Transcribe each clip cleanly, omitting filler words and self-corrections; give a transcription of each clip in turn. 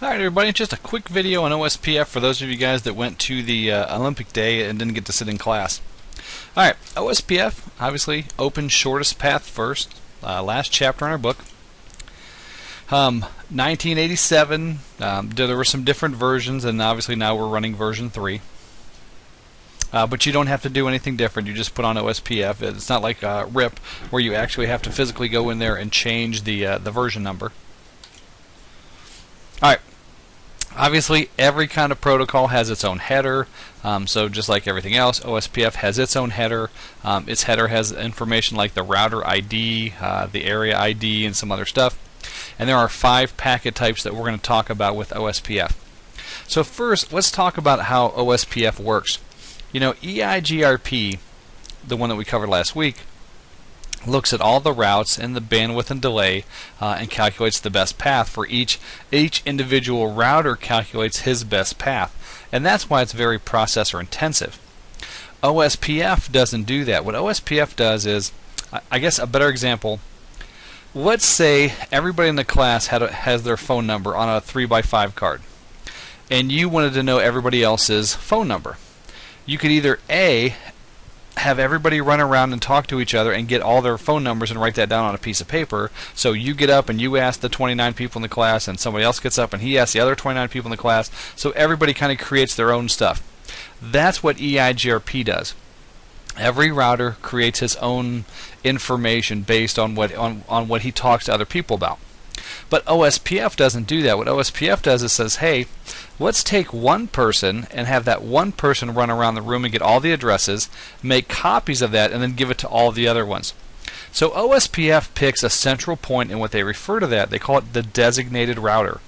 Alright everybody, just a quick video on OSPF for those of you guys that went to the Olympic Day and didn't get to sit in class. Alright, OSPF, obviously, open shortest path first, last chapter in our book. 1987, there were some different versions, and obviously now we're running version 3. But you don't have to do anything different, you just put on OSPF. It's not like RIP, where you actually have to physically go in there and change the version number. Alright, obviously every kind of protocol has its own header, so just like everything else, OSPF has its own header. Its header has information like the router ID, the area ID, and some other stuff. And there are 5 packet types that we're going to talk about with OSPF. So first, let's talk about how OSPF works. You know, EIGRP, the one that we covered last week, looks at all the routes and the bandwidth and delay and calculates the best path for each individual router calculates his best path, and that's why it's very processor intensive. OSPF doesn't do that. What OSPF does is, I guess a better example, let's say everybody in the class has their phone number on a 3x5 card, and you wanted to know everybody else's phone number. You could either A, have everybody run around and talk to each other and get all their phone numbers and write that down on a piece of paper. So you get up and you ask the 29 people in the class, and somebody else gets up and he asks the other 29 people in the class. So everybody kind of creates their own stuff. That's what EIGRP does. Every router creates his own information based on what he talks to other people about. But OSPF doesn't do that. What OSPF does is says, hey, let's take one person and have that one person run around the room and get all the addresses, make copies of that, and then give it to all the other ones. So OSPF picks a central point, and what they refer to that, they call it the designated router.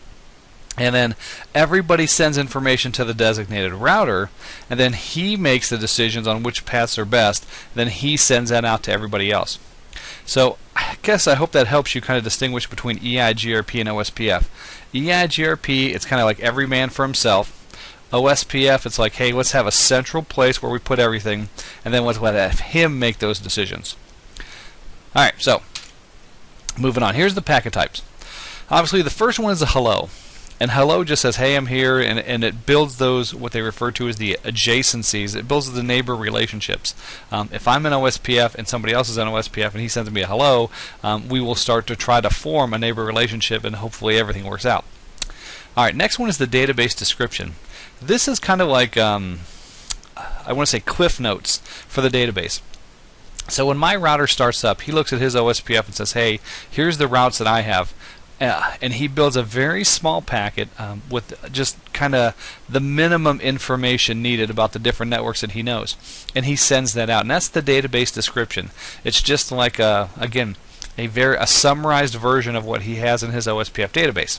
And then everybody sends information to the designated router, and then he makes the decisions on which paths are best, then he sends that out to everybody else. So I hope that helps you kind of distinguish between EIGRP and OSPF. EIGRP, it's kind of like every man for himself. OSPF, it's like, hey, let's have a central place where we put everything, and then let's let him make those decisions. Alright, so moving on. Here's the packet types. Obviously, the first one is a hello. And hello just says, hey, I'm here, and it builds those, what they refer to as the adjacencies. It builds the neighbor relationships. If I'm in OSPF and somebody else is in OSPF and he sends me a hello, we will start to try to form a neighbor relationship, and hopefully everything works out. Alright, next one is the database description. This is kind of like, I want to say cliff notes for the database. So when my router starts up, he looks at his OSPF and says, hey, here's the routes that I have. And he builds a very small packet with just kind of the minimum information needed about the different networks that he knows, and he sends that out, and that's the database description. It's just like again a summarized version of what he has in his OSPF database.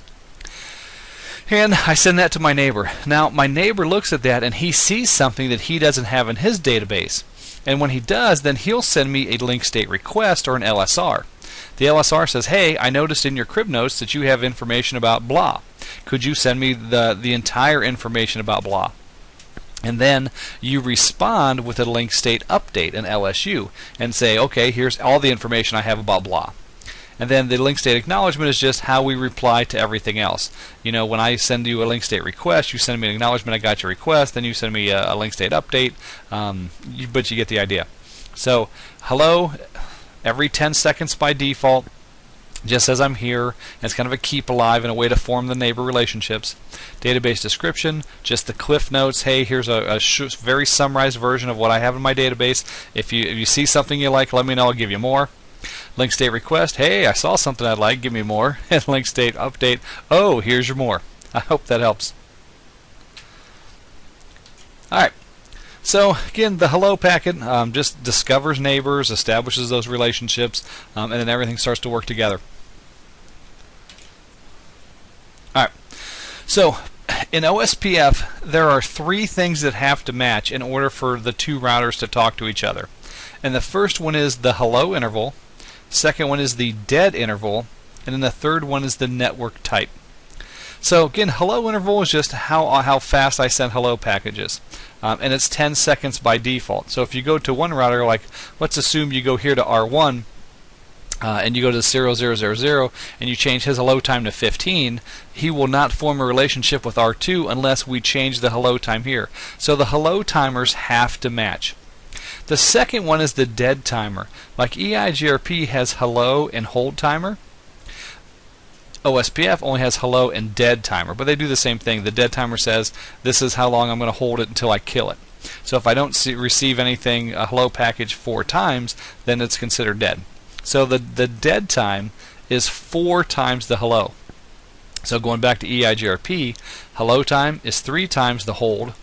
And I send that to my neighbor. Now my neighbor looks at that and he sees something that he doesn't have in his database, and when he does, then he'll send me a link state request or an LSR. The LSR says, hey, I noticed in your crib notes that you have information about blah. Could you send me the entire information about blah? And then you respond with a link state update, an LSU, and say, okay, here's all the information I have about blah. And then the link state acknowledgement is just how we reply to everything else. You know, when I send you a link state request, you send me an acknowledgement, I got your request, then you send me a link state update, but you get the idea. So, hello. Every 10 seconds by default, just says I'm here, and it's kind of a keep alive and a way to form the neighbor relationships. Database description, just the cliff notes. Hey, here's a very summarized version of what I have in my database. If you see something you like, let me know, I'll give you more. Link state request, hey, I saw something I'd like, give me more. And link state update, oh, here's your more. I hope that helps. Alright. So again, the hello packet just discovers neighbors, establishes those relationships, and then everything starts to work together. Alright, so in OSPF there are 3 things that have to match in order for the 2 routers to talk to each other. And the first one is the hello interval, second one is the dead interval, and then the third one is the network type. So again, hello interval is just how fast I send hello packages. And it's 10 seconds by default. So if you go to one router, like let's assume you go here to R1, and you go to 0000 and you change his hello time to 15, he will not form a relationship with R2 unless we change the hello time here. So the hello timers have to match. The second one is the dead timer. Like EIGRP has hello and hold timer, OSPF only has hello and dead timer, but they do the same thing. The dead timer says this is how long I'm going to hold it until I kill it. So if I don't receive anything, a hello package 4 times, then it's considered dead. So the dead time is 4 times the hello. So going back to EIGRP, hello time is 3 times the hold,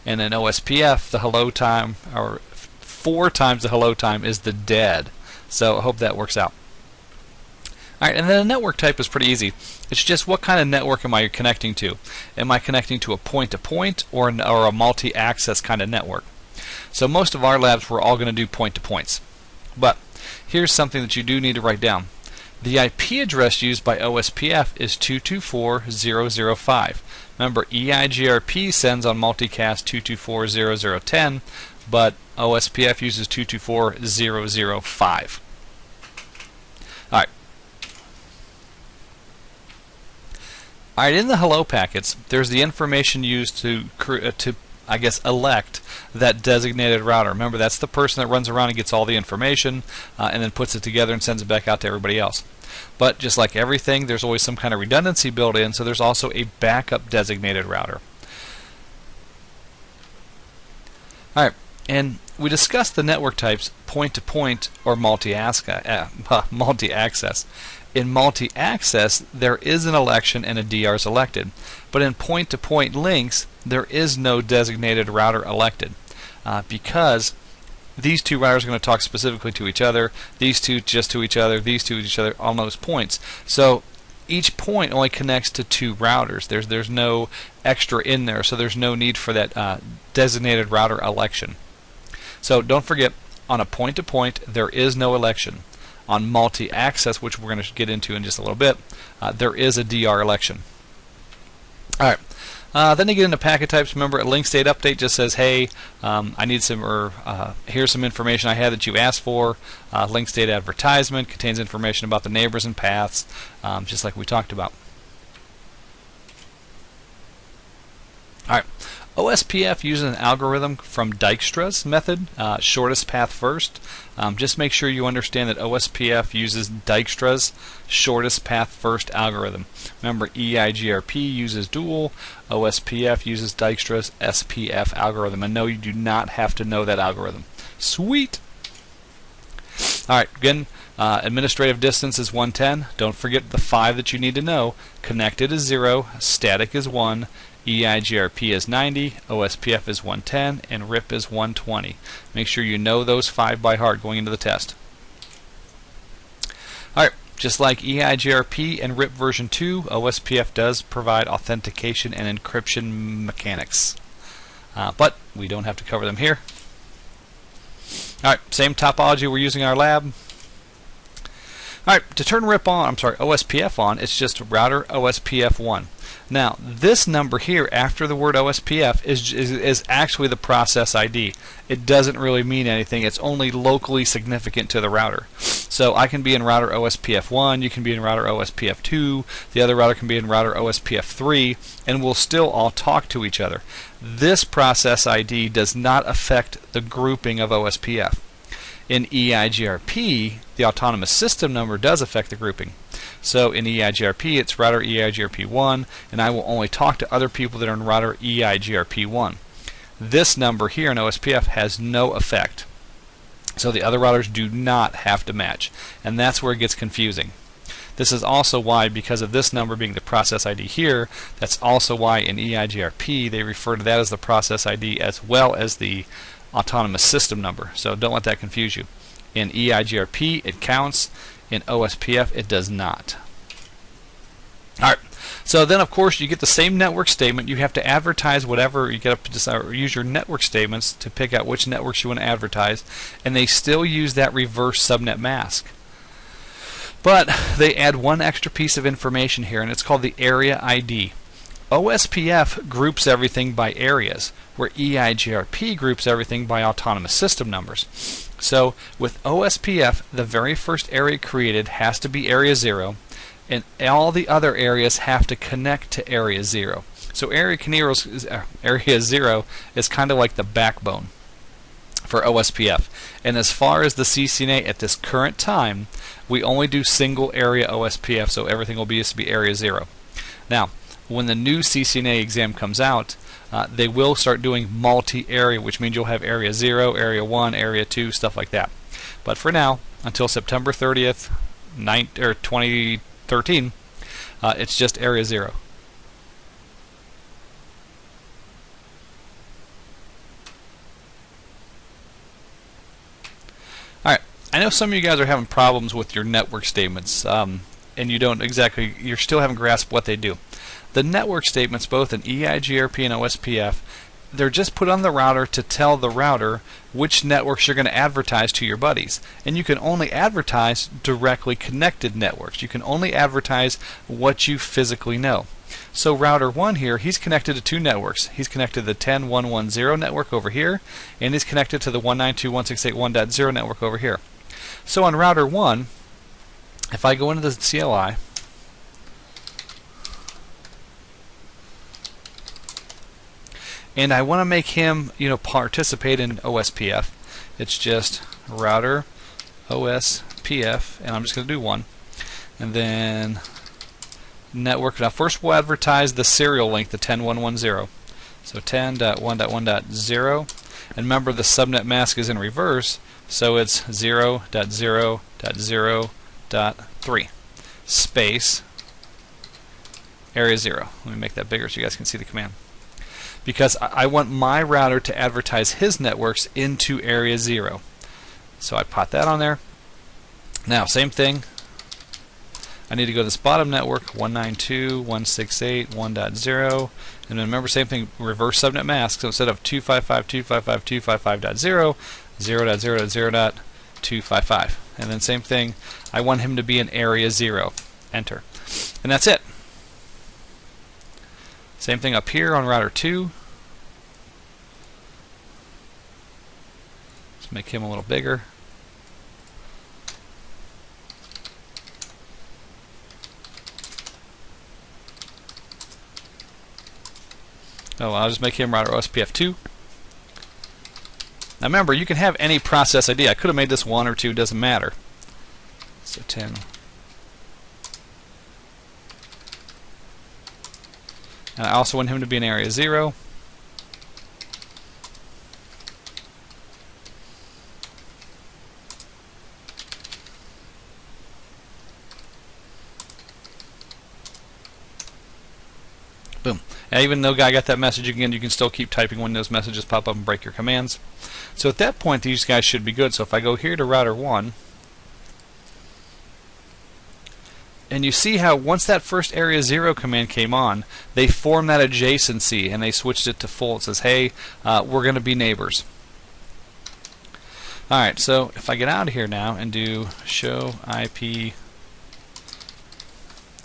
and in OSPF the hello time, or 4 times the hello time, is the dead. So I hope that works out. Alright, and then the network type is pretty easy. It's just what kind of network am I connecting to? Am I connecting to a point-to-point or a multi-access kind of network? So most of our labs we're all going to do point-to-points. But here's something that you do need to write down. The IP address used by OSPF is 224.0.0.5. Remember, EIGRP sends on multicast 224.0.0.10, but OSPF uses 224.0.0.5. Alright. Alright, in the hello packets, there's the information used to I guess, elect that designated router. Remember, that's the person that runs around and gets all the information and then puts it together and sends it back out to everybody else. But just like everything, there's always some kind of redundancy built in, so there's also a backup designated router. Alright, and we discussed the network types point-to-point or multi-access. In multi-access, there is an election and a DR is elected. But in point-to-point links, there is no designated router elected because these two routers are going to talk specifically to each other, these two just to each other, these two to each other on those points. So each point only connects to 2 routers. There's no extra in there, so there's no need for that designated router election. So don't forget, on a point-to-point, there is no election. On multi-access, which we're going to get into in just a little bit, there is a DR election. Alright, then you get into packet types. Remember, a link state update just says, hey, I need some, or here's some information I had that you asked for. Link state advertisement contains information about the neighbors and paths, just like we talked about. Alright, OSPF uses an algorithm from Dijkstra's method, shortest path first. Just make sure you understand that OSPF uses Dijkstra's shortest path first algorithm. Remember, EIGRP uses dual, OSPF uses Dijkstra's SPF algorithm. And no, you do not have to know that algorithm. Sweet! Alright, again, administrative distance is 110. Don't forget the 5 that you need to know. Connected is 0, static is 1, EIGRP is 90, OSPF is 110, and RIP is 120. Make sure you know those 5 by heart going into the test. Alright, just like EIGRP and RIP version 2, OSPF does provide authentication and encryption mechanics. But we don't have to cover them here. Alright, same topology we're using in our lab. Alright, to turn RIP on, OSPF on, it's just router OSPF1. Now, this number here after the word OSPF is actually the process ID. It doesn't really mean anything. It's only locally significant to the router. So I can be in router OSPF1, you can be in router OSPF2, the other router can be in router OSPF3, and we'll still all talk to each other. This process ID does not affect the grouping of OSPF. In EIGRP, the autonomous system number does affect the grouping. So in EIGRP, it's router EIGRP1, and I will only talk to other people that are in router EIGRP1. This number here in OSPF has no effect. So the other routers do not have to match, and that's where it gets confusing. This is also why, because of this number being the process ID here, that's also why in EIGRP they refer to that as the process ID as well as the autonomous system number. So don't let that confuse you. In EIGRP it counts, in OSPF it does not. Alright, so then of course you get the same network statement. You have to advertise whatever, you get up to decide, or use your network statements to pick out which networks you want to advertise, and they still use that reverse subnet mask. But they add one extra piece of information here, and it's called the area ID. OSPF groups everything by areas, where EIGRP groups everything by autonomous system numbers. So with OSPF, the very first area created has to be area 0, and all the other areas have to connect to area 0. So area 0 is kind of like the backbone for OSPF. And as far as the CCNA at this current time, we only do single area OSPF, so everything will be area 0. Now, when the new CCNA exam comes out, they will start doing multi-area, which means you'll have area 0, area 1, area 2, stuff like that. But for now, until September 30th, 2013, it's just area 0. Alright, I know some of you guys are having problems with your network statements, and you still haven't grasped what they do. The network statements, both in EIGRP and OSPF, they're just put on the router to tell the router which networks you're going to advertise to your buddies. And you can only advertise directly connected networks. You can only advertise what you physically know. So router 1 here, he's connected to 2 networks. He's connected to the 10.1.1.0 network over here, and he's connected to the 192.168.1.0 network over here. So on router 1, if I go into the CLI, and I want to make him, participate in OSPF, it's just router OSPF, and I'm just going to do 1, and then network. Now first we'll advertise the serial link, the 10.1.1.0. So 10.1.1.0, and remember the subnet mask is in reverse, so it's 0.0.0.3 space area 0. Let me make that bigger so you guys can see the command. Because I want my router to advertise his networks into area 0. So I put that on there. Now same thing, I need to go to this bottom network, 192.168.1.0, and remember same thing, reverse subnet mask, so instead of 255.255.255.0, 0.0.0.255. And then same thing, I want him to be in area 0. Enter. And that's it. Same thing up here on router 2. Let's make him a little bigger. Oh, I'll just make him router OSPF 2. Now remember, you can have any process ID. I could have made this 1 or 2, doesn't matter. So 10. And I also want him to be in area 0. Boom. And even though I got that message again, you can still keep typing when those messages pop up and break your commands. So at that point, these guys should be good. So if I go here to router 1, and you see how once that first area 0 command came on, they formed that adjacency and they switched it to full. It says, hey, we're going to be neighbors. Alright, so if I get out of here now and do show IP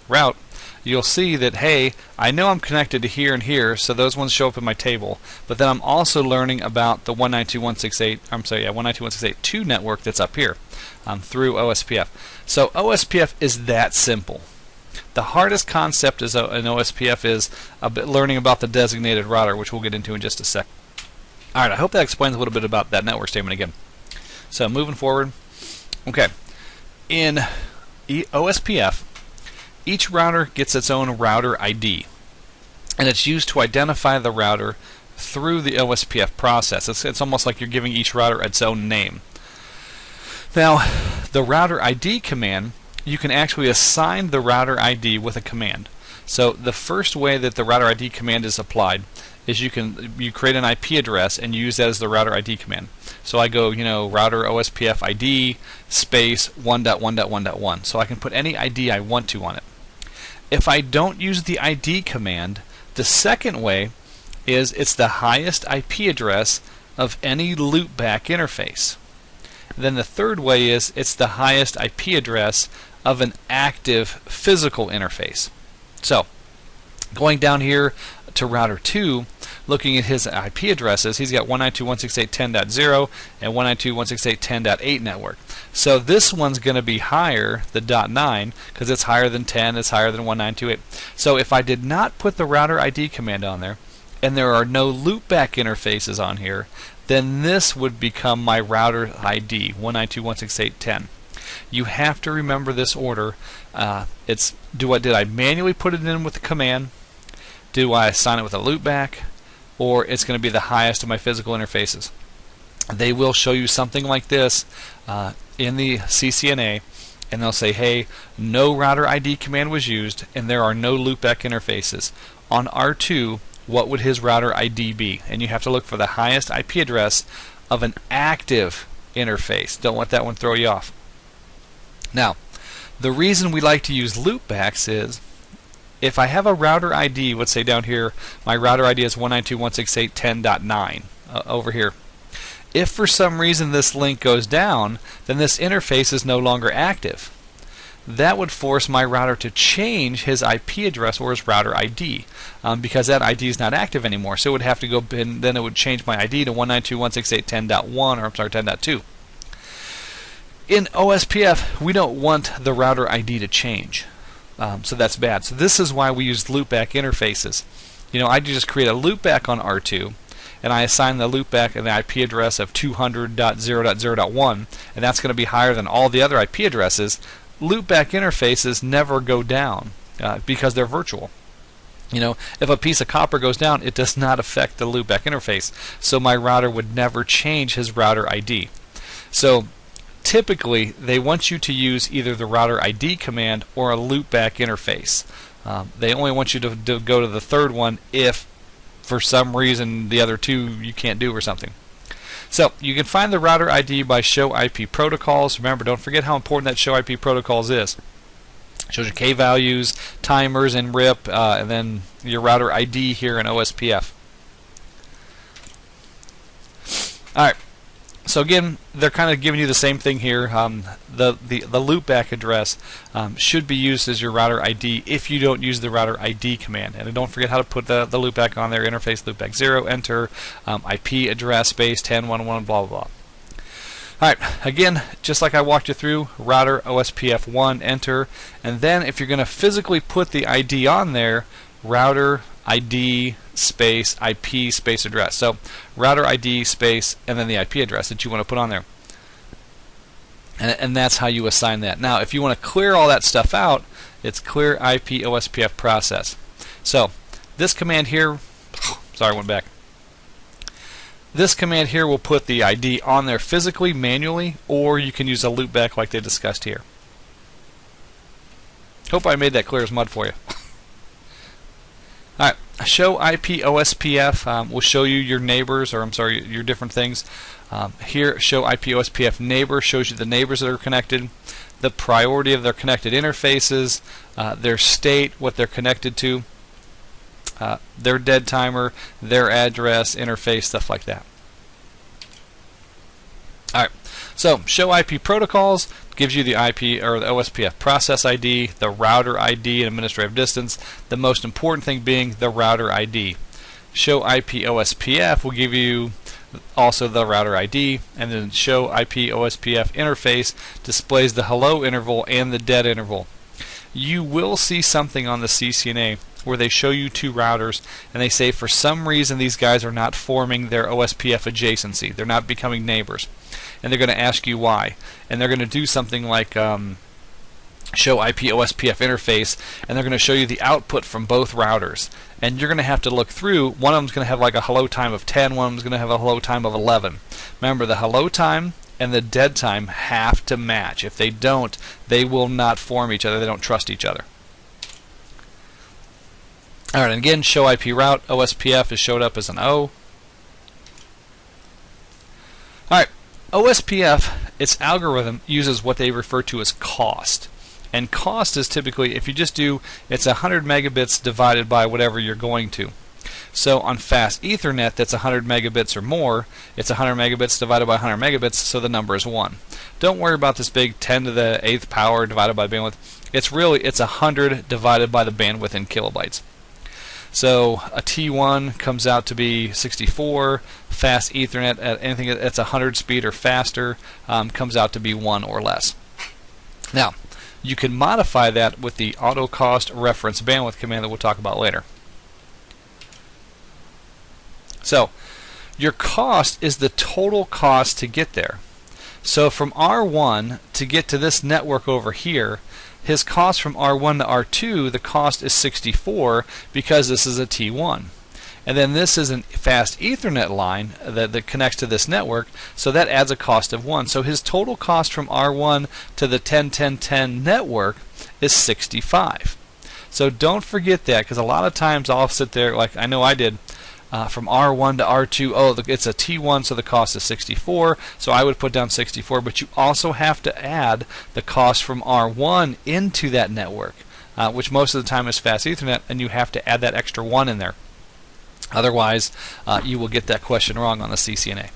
route, you'll see that, hey, I know I'm connected to here and here, so those ones show up in my table. But then I'm also learning about the 192.168.2 network that's up here through OSPF. So OSPF is that simple. The hardest concept in OSPF is learning about the designated router, which we'll get into in just a sec. Alright, I hope that explains a little bit about that network statement again. So moving forward, okay, in OSPF, each router gets its own router ID, and it's used to identify the router through the OSPF process. It's almost like you're giving each router its own name. Now, the router ID command, you can actually assign the router ID with a command. So the first way that the router ID command is applied is you create an IP address and use that as the router ID command. So I go, router OSPF ID space 1.1.1.1. So I can put any ID I want to on it. If I don't use the ID command, the second way is it's the highest IP address of any loopback interface. Then the third way is it's the highest IP address of an active physical interface. So going down here to router 2, looking at his IP addresses, he's got 192.168.10.0 and 192.168.10.8 network. So this one's going to be higher, the .9, because it's higher than 10, it's higher than 192.8. So if I did not put the router ID command on there, and there are no loopback interfaces on here, then this would become my router ID, 192.168.10. You have to remember this order. Did I manually put it in with the command? Do I assign it with a loopback? Or it's going to be the highest of my physical interfaces. They will show you something like this in the CCNA, and they'll say, hey, no router ID command was used, and there are no loopback interfaces. On R2, what would his router ID be? And you have to look for the highest IP address of an active interface. Don't let that one throw you off. Now, the reason we like to use loopbacks is if I have a router ID, let's say down here, my router ID is 192.168.10.9 over here. If for some reason this link goes down, then this interface is no longer active. That would force my router to change his IP address or his router ID because that ID is not active anymore. So it would have to go, and then it would change my ID to 192.168.10.1 or I'm sorry, 10.2. In OSPF, we don't want the router ID to change. So that's bad. So this is why we use loopback interfaces. You know, I just create a loopback on R2, and I assign the loopback an IP address of 200.0.0.1, and that's going to be higher than all the other IP addresses. Loopback interfaces never go down because they're virtual. You know, if a piece of copper goes down, it does not affect the loopback interface. So my router would never change his router ID. So typically, they want you to use either the router ID command or a loopback interface. They only want you to go to the third one if, for some reason, the other two you can't do or something. So you can find the router ID by show IP protocols. Remember, don't forget how important that show IP protocols is. It shows your K values, timers in RIP, and then your router ID here in OSPF. All right. So again, they're kind of giving you the same thing here. The loopback address should be used as your router ID if you don't use the router ID command. And don't forget how to put the loopback on there. Interface loopback 0, enter, IP address, space, 10.1.1, blah, blah, blah. Alright, again, just like I walked you through, router OSPF 1, enter. And then if you're going to physically put the ID on there, router ID space IP space address. So router ID space and then the IP address that you want to put on there. And that's how you assign that. Now if you want to clear all that stuff out, it's clear IP OSPF process. So this command here, sorry, went back. This command here will put the ID on there physically, manually, or you can use a loopback like they discussed here. Hope I made that clear as mud for you. Alright, show IP OSPF will show you your neighbors, or I'm sorry, your different things. Here, show IP OSPF neighbor shows you the neighbors that are connected, the priority of their connected interfaces, their state, what they're connected to, their dead timer, their address, interface, stuff like that. Alright, so show IP protocols gives you the IP or the OSPF process ID, the router ID, and administrative distance. The most important thing being the router ID. Show IP OSPF will give you also the router ID, and then show IP OSPF interface displays the hello interval and the dead interval. You will see something on the CCNA where they show you two routers and they say for some reason these guys are not forming their OSPF adjacency. They're not becoming neighbors. And they're going to ask you why. And they're going to do something like show IP OSPF interface, and they're going to show you the output from both routers. And you're going to have to look through. One of them's going to have like a hello time of 10, one of them's going to have a hello time of 11. Remember, the hello time and the dead time have to match. If they don't, they will not form each other. They don't trust each other. Alright, and again, show IP route, OSPF is showed up as an O. Alright, OSPF, its algorithm uses what they refer to as cost. And cost is typically, if you just do, it's 100 megabits divided by whatever you're going to. So on fast Ethernet that's 100 megabits or more, it's 100 megabits divided by 100 megabits, so the number is 1. Don't worry about this big 10 to the 8th power divided by bandwidth. It's 100 divided by the bandwidth in kilobytes. So a T1 comes out to be 64. Fast Ethernet at anything that's 100 speed or faster comes out to be 1 or less. Now, you can modify that with the auto cost reference bandwidth command that we'll talk about later. So, your cost is the total cost to get there. So from R1 to get to this network over here, his cost from R1 to R2, the cost is 64 because this is a T1. And then this is a fast Ethernet line that connects to this network, so that adds a cost of 1. So his total cost from R1 to the 10-10-10 network is 65. So don't forget that, because a lot of times I'll sit there, like I know I did, from R1 to R2, oh, it's a T1, so the cost is 64, so I would put down 64, but you also have to add the cost from R1 into that network, which most of the time is fast Ethernet, and you have to add that extra 1 in there. Otherwise, you will get that question wrong on the CCNA.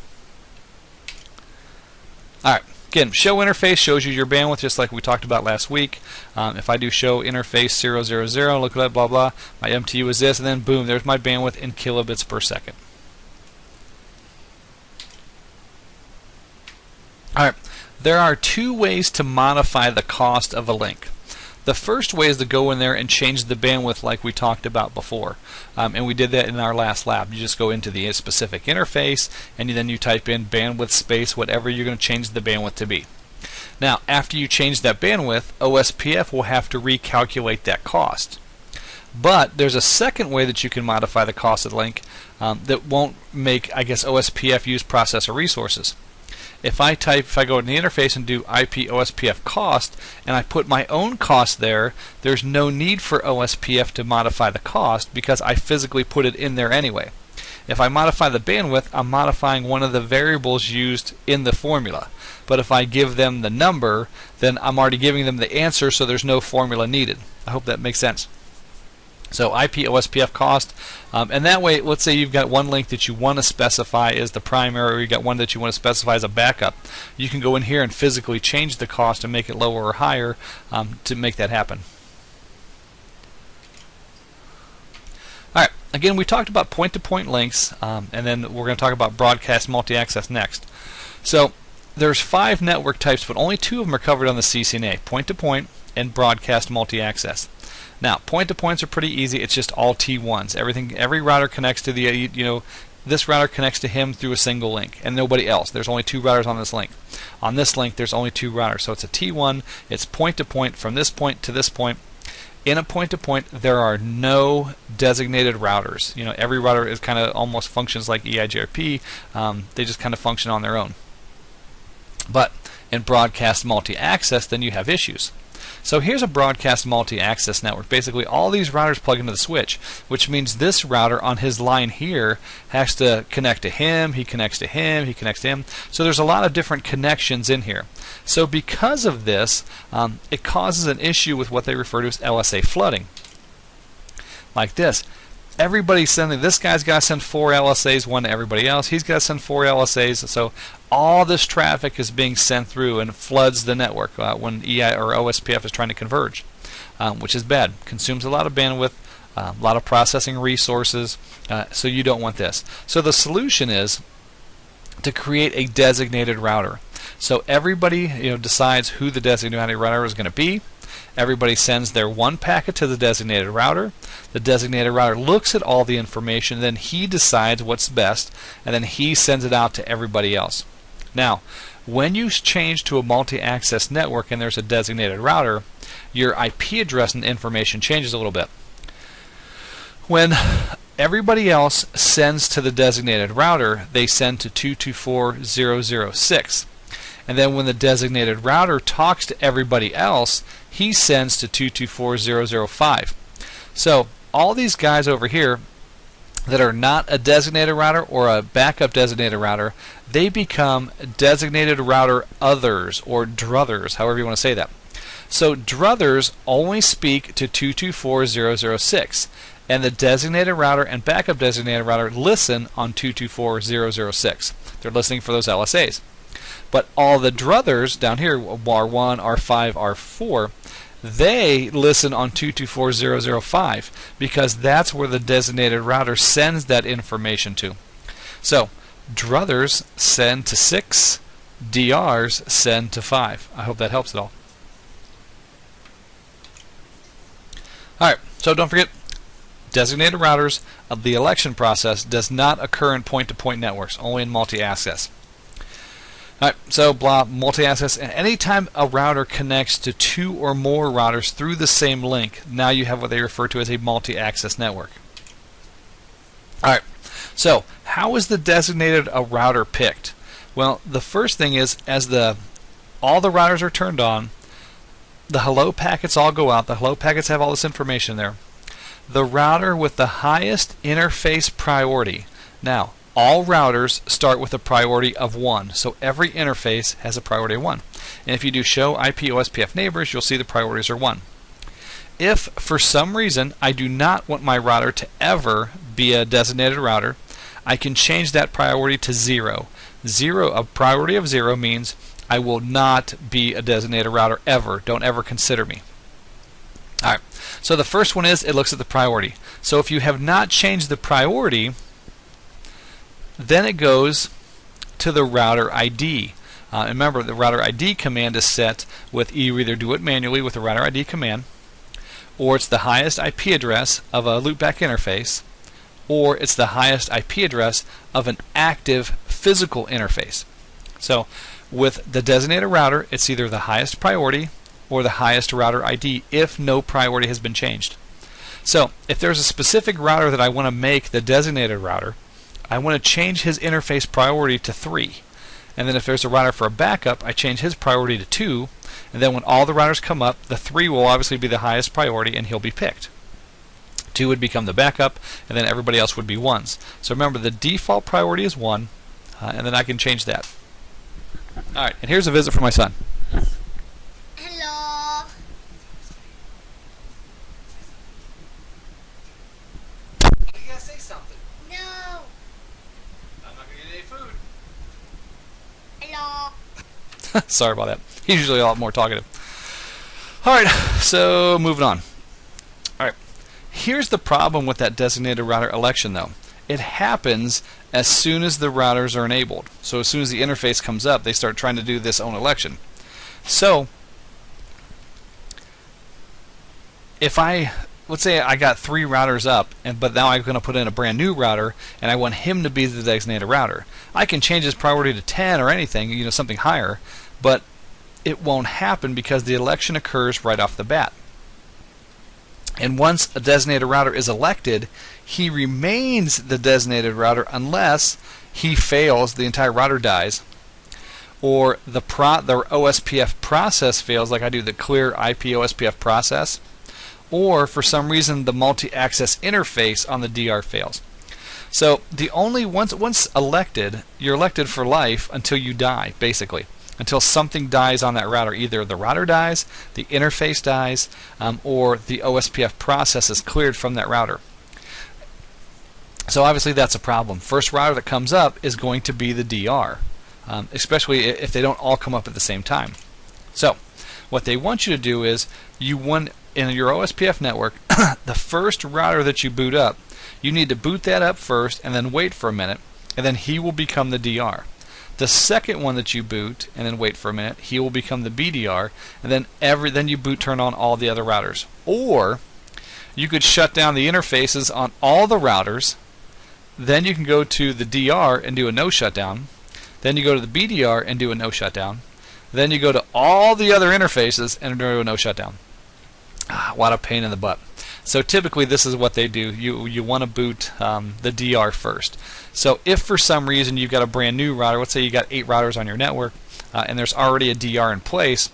Alright, again, show interface shows you your bandwidth just like we talked about last week. If I do show interface 000, look at that, blah blah, my MTU is this, and then boom, there's my bandwidth in kilobits per second. Alright, there are two ways to modify the cost of a link. The first way is to go in there and change the bandwidth like we talked about before. And we did that in our last lab. You just go into the specific interface and then you type in bandwidth space, whatever you're going to change the bandwidth to be. Now, after you change that bandwidth, OSPF will have to recalculate that cost. But there's a second way that you can modify the cost of the link that won't make, I guess, OSPF use processor resources. If I go in the interface and do IP OSPF cost, and I put my own cost there, there's no need for OSPF to modify the cost because I physically put it in there anyway. If I modify the bandwidth, I'm modifying one of the variables used in the formula. But if I give them the number, then I'm already giving them the answer, so there's no formula needed. I hope that makes sense. So IP OSPF cost, and that way, let's say you've got one link that you want to specify as the primary, or you've got one that you want to specify as a backup. You can go in here and physically change the cost and make it lower or higher to make that happen. Alright, again, we talked about point-to-point links, and then we're going to talk about broadcast multi-access next. So there's 5 network types, but only 2 of them are covered on the CCNA, point-to-point and broadcast multi-access. Now, point-to-points are pretty easy. It's just all T1s. Every router connects to the, this router connects to him through a single link, and nobody else. There's only 2 routers on this link. On this link, there's only 2 routers. So it's a T1. It's point-to-point from this point to this point. In a point-to-point, there are no designated routers. Every router is kind of almost functions like EIGRP. They just kind of function on their own. But in broadcast multi-access, then you have issues. So here's a broadcast multi-access network. Basically, all these routers plug into the switch, which means this router on his line here has to connect to him, he connects to him, he connects to him. So there's a lot of different connections in here. So because of this, it causes an issue with what they refer to as LSA flooding. Like this. Everybody's sending, this guy's got to send 4 LSAs, one to everybody else. He's got to send 4 LSAs. So all this traffic is being sent through and floods the network when EI or OSPF is trying to converge, which is bad. Consumes a lot of bandwidth, a lot of processing resources, so you don't want this. So the solution is to create a designated router. So everybody decides who the designated router is going to be. Everybody sends their one packet to the designated router. The designated router looks at all the information, then he decides what's best, and then he sends it out to everybody else. Now, when you change to a multi-access network and there's a designated router, your IP address and information changes a little bit. When everybody else sends to the designated router, they send to 224.0.0.6. And then when the designated router talks to everybody else, he sends to 224.0.0.5. So all these guys over here that are not a designated router or a backup designated router, they become designated router others or druthers, however you want to say that. So druthers only speak to 224.0.0.6, and the designated router and backup designated router listen on 224.0.0.6. They're listening for those LSAs. But all the druthers down here, R1, R5, R4, they listen on 224.0.0.5 because that's where the designated router sends that information to. So druthers send to 6, DRs send to 5. I hope that helps at all. Alright, so don't forget, designated routers of the election process does not occur in point-to-point networks, only in multi-access. Alright, so multi-access, and anytime a router connects to 2 or more routers through the same link, now you have what they refer to as a multi-access network. Alright, so how is the designated router picked? Well, the first thing is, as all the routers are turned on, the hello packets all go out. The hello packets have all this information there. The router with the highest interface priority. Now, all routers start with a priority of 1, so every interface has a priority of 1. And if you do show IP OSPF neighbors, you'll see the priorities are 1. If for some reason I do not want my router to ever be a designated router, I can change that priority to 0. A priority of 0 means I will not be a designated router ever. Don't ever consider me. Alright, so the first one is it looks at the priority. So if you have not changed the priority, then it goes to the router ID. Remember, the router ID command is set with you either do it manually with the router ID command, or it's the highest IP address of a loopback interface, or it's the highest IP address of an active physical interface. So with the designated router, it's either the highest priority or the highest router ID if no priority has been changed. So if there's a specific router that I want to make the designated router, I want to change his interface priority to 3. And then if there's a router for a backup, I change his priority to 2. And then when all the routers come up, the 3 will obviously be the highest priority and he'll be picked. 2 would become the backup, and then everybody else would be 1s. So remember, the default priority is 1, and then I can change that. Alright, and here's a visit from my son. Hello. You gotta say something. No. I'm not gonna get any food. Hello. Sorry about that. He's usually a lot more talkative. Alright, so moving on. Alright, here's the problem with that designated router election though. It happens as soon as the routers are enabled. So as soon as the interface comes up, they start trying to do this own election. So if let's say I got 3 routers up, but now I'm going to put in a brand new router, and I want him to be the designated router. I can change his priority to 10 or anything, something higher, but it won't happen because the election occurs right off the bat. And once a designated router is elected, he remains the designated router unless he fails, the entire router dies, or the OSPF process fails, like I do the clear IP OSPF process, or for some reason the multi-access interface on the DR fails. So once elected, you're elected for life until you die, basically. Until something dies on that router. Either the router dies, the interface dies, or the OSPF process is cleared from that router. So obviously that's a problem. First router that comes up is going to be the DR, especially if they don't all come up at the same time. So what they want you to do is in your OSPF network, the first router that you boot up, you need to boot that up first and then wait for a minute, and then he will become the DR. The second one that you boot and then wait for a minute, he will become the BDR, and then you turn on all the other routers. Or you could shut down the interfaces on all the routers, then you can go to the DR and do a no shutdown, then you go to the BDR and do a no shutdown, then you go to all the other interfaces and do a no shutdown. What a pain in the butt. So typically this is what they do. You want to boot the DR first. So if for some reason you've got a brand new router, let's say you got 8 routers on your network, and there's already a DR in place,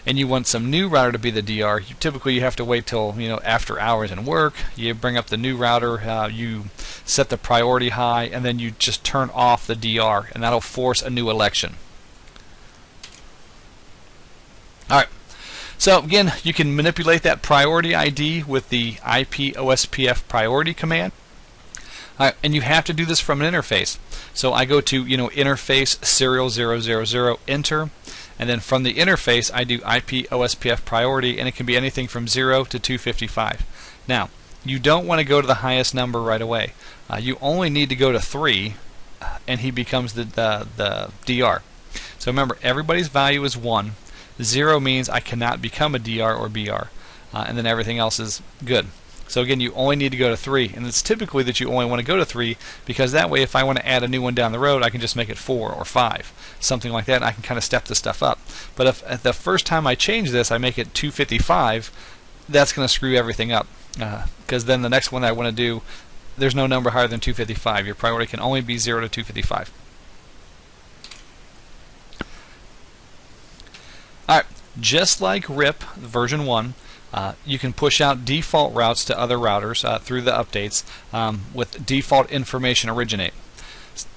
and you want some new router to be the DR, typically you have to wait till after hours and work. You bring up the new router, you set the priority high, and then you just turn off the DR, and that'll force a new election. Alright. So again, you can manipulate that priority ID with the IP OSPF priority command. And you have to do this from an interface. So I go to interface serial 000 enter, And then from the interface, I do IP OSPF priority, and it can be anything from 0 to 255. Now, you don't want to go to the highest number right away. You only need to go to 3, and he becomes the DR. So remember, everybody's value is 1. 0 means I cannot become a DR or BR, and then everything else is good. So again, you only need to go to 3, and it's typically that you only want to go to 3 because that way if I want to add a new one down the road, I can just make it 4 or 5, something like that, and I can kind of step this stuff up. But if at the first time I change this, I make it 255, that's going to screw everything up, because then the next one I want to do, there's no number higher than 255. Your priority can only be 0 to 255. Alright, just like RIP version 1, you can push out default routes to other routers through the updates with default information originate.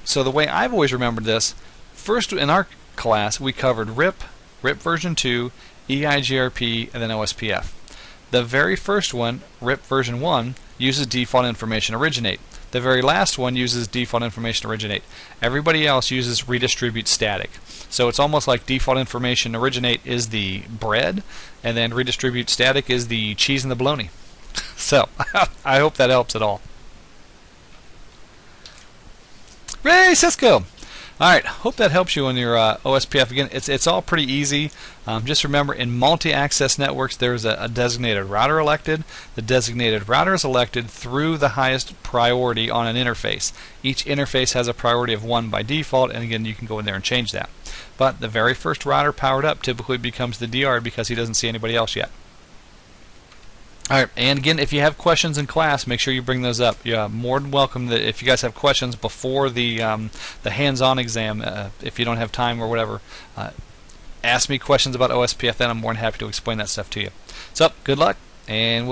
So the way I've always remembered this, first in our class we covered RIP version 2, EIGRP, and then OSPF. The very first one, RIP version 1, uses default information originate. The very last one uses default information originate. Everybody else uses redistribute static. So it's almost like default information originate is the bread, and then redistribute static is the cheese and the bologna. So I hope that helps at all. Ray Cisco! Alright, hope that helps you on your OSPF. Again, it's all pretty easy. Just remember, in multi-access networks, there's a designated router elected. The designated router is elected through the highest priority on an interface. Each interface has a priority of 1 by default, and again, you can go in there and change that. But the very first router powered up typically becomes the DR because he doesn't see anybody else yet. Alright, and again, if you have questions in class, make sure you bring those up. You're more than welcome that if you guys have questions before the hands-on exam, if you don't have time or whatever, ask me questions about OSPF, then I'm more than happy to explain that stuff to you. So, good luck, and we'll see you.